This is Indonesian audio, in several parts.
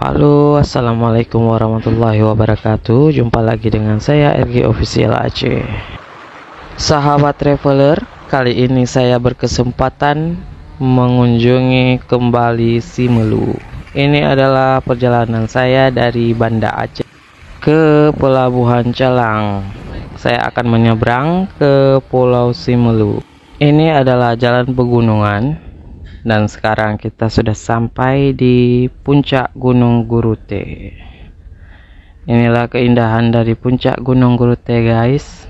Halo, assalamualaikum warahmatullahi wabarakatuh. Jumpa lagi dengan saya RG Official Aceh. Sahabat traveler, kali ini saya berkesempatan mengunjungi kembali Simelu. Ini adalah perjalanan saya dari Banda Aceh ke Pelabuhan Calang. Saya akan menyeberang ke Pulau Simelu. Ini adalah jalan pegunungan. Dan sekarang kita sudah sampai di puncak Gunung Gurute. Inilah keindahan dari puncak Gunung Gurute, guys.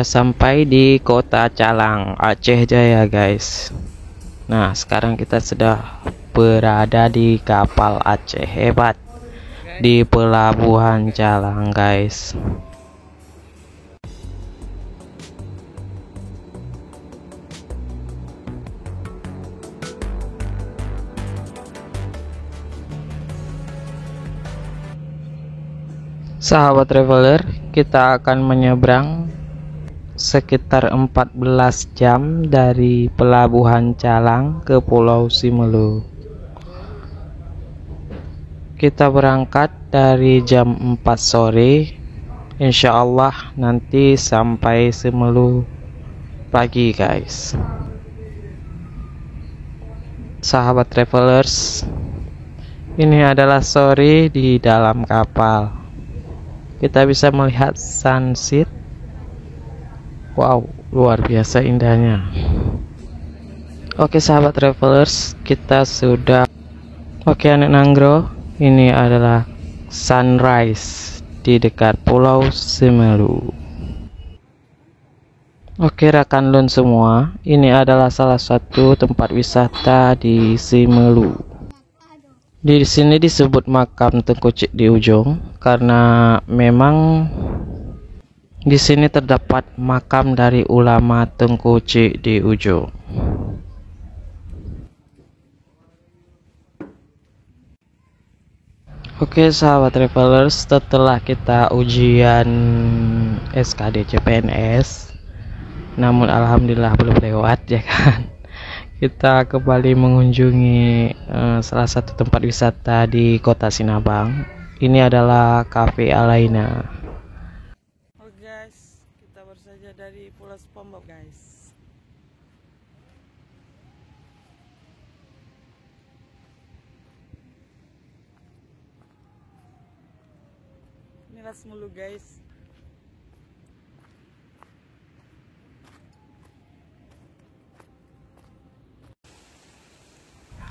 Sampai di kota Calang, Aceh Jaya, guys. Nah, sekarang kita sudah berada di kapal Aceh hebat di Pelabuhan Calang, guys. Sahabat traveler, kita akan menyeberang sekitar 14 jam dari Pelabuhan Calang ke Pulau Simelu. Kita berangkat dari jam 4 sore. Insya Allah nanti sampai Simelu pagi, guys. Sahabat travelers, ini adalah sore di dalam kapal. Kita bisa melihat sunset. Wow, luar biasa indahnya. Oke sahabat travelers, kita sudah anak Nanggro. Ini adalah sunrise di dekat Pulau Simelu. Oke rekan lun semua, ini adalah salah satu tempat wisata di Simelu. Di sini disebut makam Tengku Cik di ujung karena memang di sini terdapat makam dari ulama Tengku Cik di ujung. Oke sahabat travelers, setelah kita ujian SKD CPNS, namun alhamdulillah belum lewat ya kan. Kita kembali mengunjungi salah satu tempat wisata di Kota Sinabang. Ini adalah Cafe Alaina. Guys, kita baru saja dari Pulau SpongeBob, guys. Inilah Simelu, guys.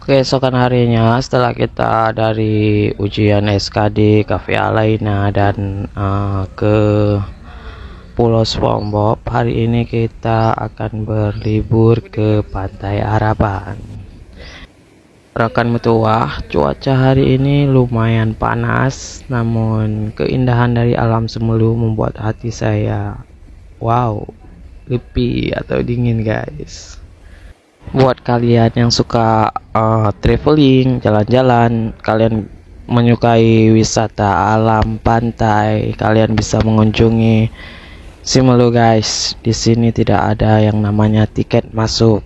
Keesokan harinya setelah kita dari ujian SKD Cafe Alaina dan ke Pulau SpongeBob, hari ini kita akan berlibur ke Pantai Harapan. Rekan metuah, cuaca hari ini lumayan panas, namun keindahan dari alam Simelu membuat hati saya wow, happy atau dingin, guys. Buat kalian yang suka traveling, jalan-jalan, kalian menyukai wisata alam pantai, kalian bisa mengunjungi Simelu, guys. Di sini tidak ada yang namanya tiket masuk.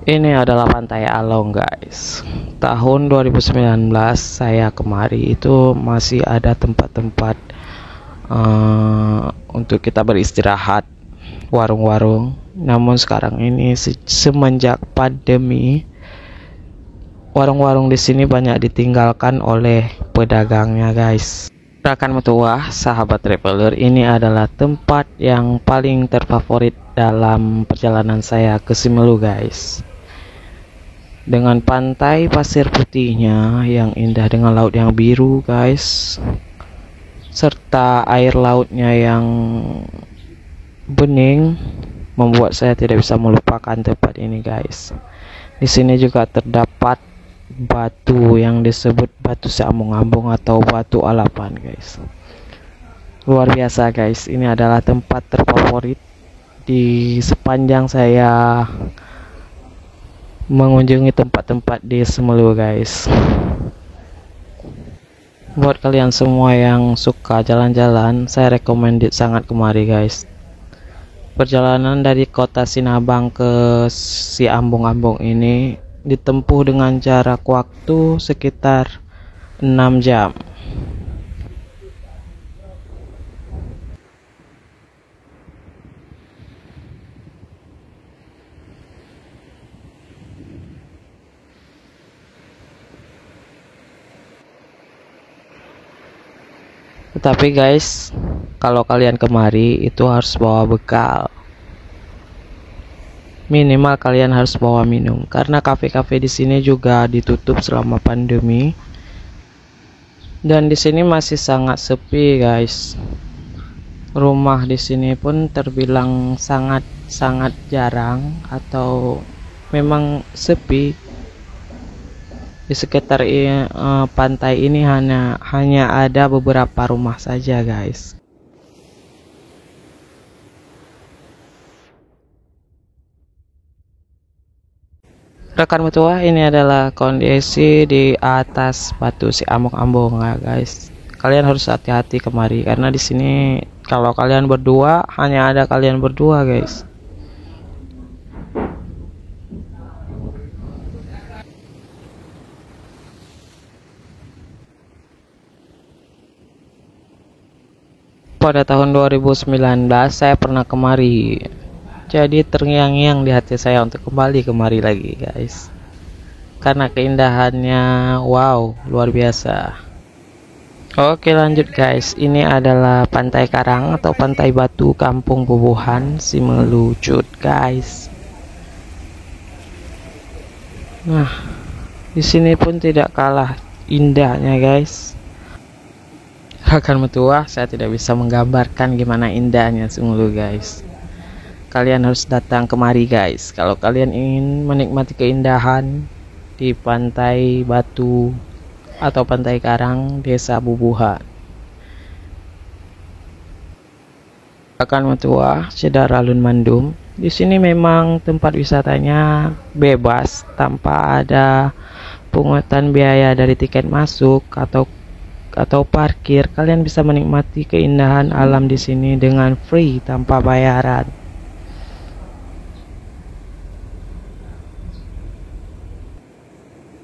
Ini adalah Pantai Along, guys. Tahun 2019 saya kemari itu masih ada tempat-tempat untuk kita beristirahat, warung-warung. Namun sekarang ini semenjak pandemi, warung-warung di sini banyak ditinggalkan oleh pedagangnya, guys. Rekan metuah, sahabat traveler, ini adalah tempat yang paling terfavorit dalam perjalanan saya ke Simelu, guys. Dengan pantai pasir putihnya yang indah dengan laut yang biru, guys, serta air lautnya yang bening, membuat saya tidak bisa melupakan tempat ini, guys. Di sini juga terdapat batu yang disebut batu seambung-ambung atau batu alapan, guys. Luar biasa, guys. Ini adalah tempat terfavorit di sepanjang saya mengunjungi tempat-tempat di Semelu guys. Buat kalian semua yang suka jalan-jalan, saya recommended sangat kemari guys. Perjalanan dari kota Sinabang ke si Ambung-Ambung ini ditempuh dengan jarak waktu sekitar 6 jam. Tetapi guys, kalau kalian kemari itu harus bawa bekal. Minimal kalian harus bawa minum karena kafe-kafe di sini juga ditutup selama pandemi. Dan di sini masih sangat sepi guys. Rumah di sini pun terbilang sangat jarang atau memang sepi. Di sekitar pantai ini hanya ada beberapa rumah saja guys. Rekan mertua, ini adalah kondisi di atas batu si Ambung-Ambung ya guys. Kalian harus hati-hati kemari karena di sini kalau kalian berdua hanya ada kalian berdua guys. Pada tahun 2019 saya pernah kemari. Jadi terngiang-ngiang di hati saya untuk kembali kemari lagi guys. Karena keindahannya wow, luar biasa. Oke lanjut guys, ini adalah Pantai Karang atau Pantai Batu Kampung Bubuhan Simelu Cut guys. Nah, di sini pun tidak kalah indahnya guys. Rekan mertua, saya tidak bisa menggambarkan gimana indahnya sungguh guys. Kalian harus datang kemari guys kalau kalian ingin menikmati keindahan di Pantai Batu atau Pantai Karang Desa Bubuhan. Rekan mertua, Cedar Alun Mandum. Di sini memang tempat wisatanya bebas tanpa ada pungutan biaya dari tiket masuk atau parkir. Kalian bisa menikmati keindahan alam di sini dengan free tanpa bayaran.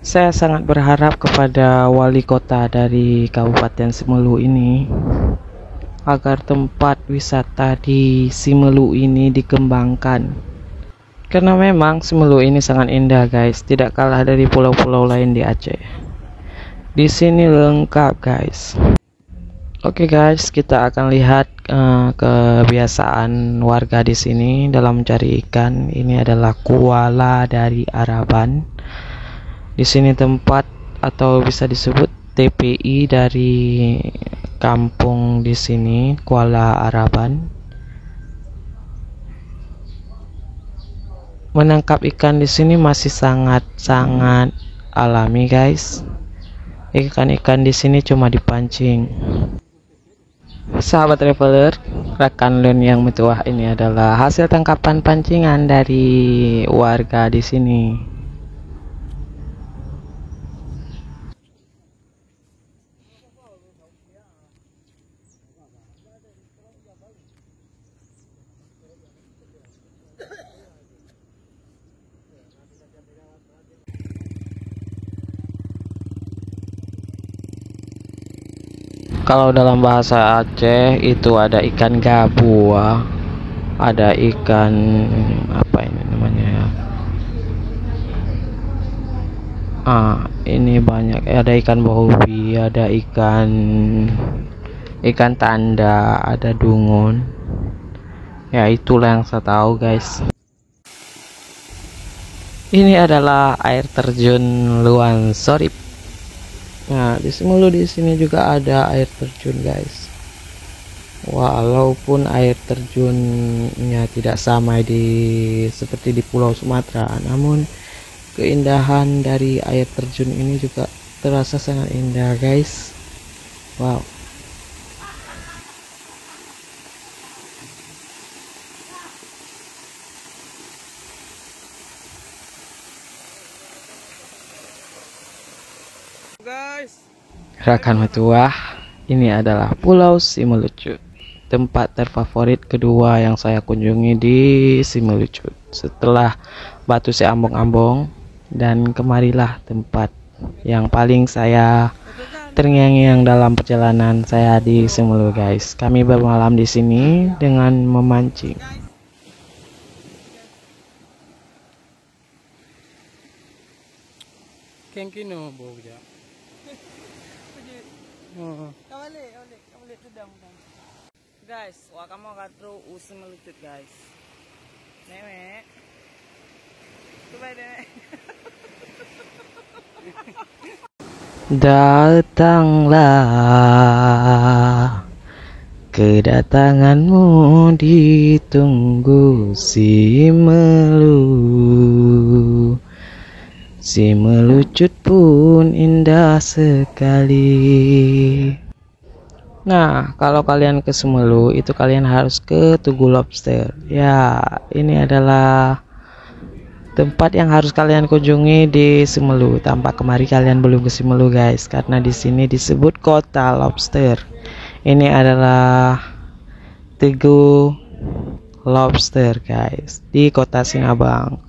Saya sangat berharap kepada wali kota dari Kabupaten Simelu ini agar tempat wisata di Simelu ini dikembangkan. Karena memang Simelu ini sangat indah guys, tidak kalah dari pulau-pulau lain di Aceh. Di sini lengkap guys. Oke guys, kita akan lihat kebiasaan warga di sini dalam mencari ikan. Ini adalah kuala dari Araban. Di sini tempat atau bisa disebut TPI dari kampung di sini, Kuala Araban. Menangkap ikan di sini masih sangat alami guys. Ikan-ikan di sini cuma dipancing. Sahabat traveler, rekan Lun yang mertua, ini adalah hasil tangkapan pancingan dari warga di sini. Kalau dalam bahasa Aceh itu ada ikan gabua, ada ikan apa ini namanya ya? Ini banyak, ada ikan bohobi, ada ikan tanda, ada dungun. Ya itulah yang saya tahu guys. Ini adalah air terjun Luan Sorip. Nah, di Simelu di sini juga ada air terjun, guys. Walaupun air terjunnya tidak sama seperti di Pulau Sumatera, namun keindahan dari air terjun ini juga terasa sangat indah, guys. Wow. Guys. Rakan Metuah, ini adalah Pulau Simelucut, tempat terfavorit kedua yang saya kunjungi di Simelucut setelah Batu Seambong-Ambong, dan kemarilah tempat yang paling saya terngiang-ngiang dalam perjalanan saya di Simelu guys. Kami bermalam di sini dengan memancing. Kengkino boja. Kawali tudang. Guys, waka mo katro usim melucut guys. Neme. Coba deh. Datanglah, kedatanganmu ditunggu Simelu. Simelucut pun indah sekali. Nah, kalau kalian ke Simelu itu kalian harus ke Tugu Lobster. Ya, ini adalah tempat yang harus kalian kunjungi di Simelu. Tampak kemari kalian belum ke Simelu guys, karena di sini disebut kota lobster. Ini adalah Tugu Lobster guys di kota Sinabang.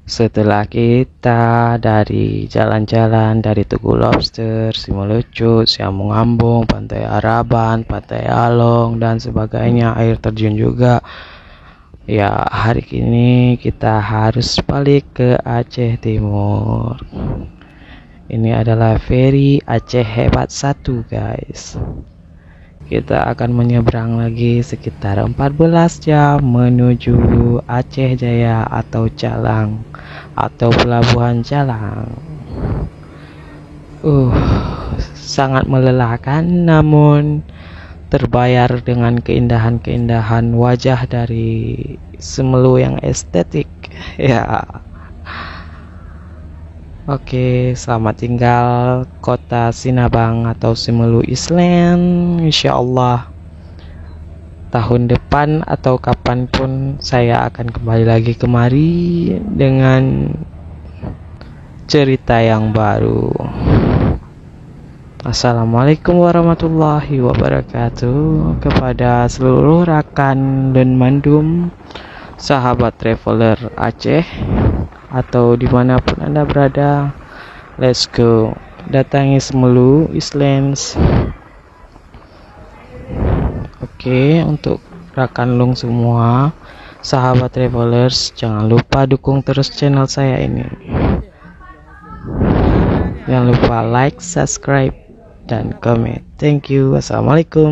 Setelah kita dari jalan-jalan dari Tugu Lobster, Simelucut, Seambong-Ambong, Pantai Araban, Pantai Along dan sebagainya, air terjun juga. Ya, hari ini kita harus balik ke Aceh Timur. Ini adalah feri Aceh Hebat 1 guys. Kita akan menyeberang lagi sekitar 14 jam menuju Aceh Jaya atau Calang atau Pelabuhan Calang. Sangat melelahkan, namun terbayar dengan keindahan-keindahan wajah dari Simelu yang estetik. Ya. Oke, selamat tinggal kota Sinabang atau Simelu Island. Insyaallah tahun depan atau kapanpun saya akan kembali lagi kemari dengan cerita yang baru. Assalamualaikum warahmatullahi wabarakatuh kepada seluruh rakan dan mandum sahabat traveler Aceh atau dimanapun Anda berada. Let's go, datangi Simelu Islands. Oke, untuk rakan long semua, sahabat travelers, jangan lupa dukung terus channel saya ini. Jangan lupa like, subscribe, dan comment. Thank you. Assalamualaikum.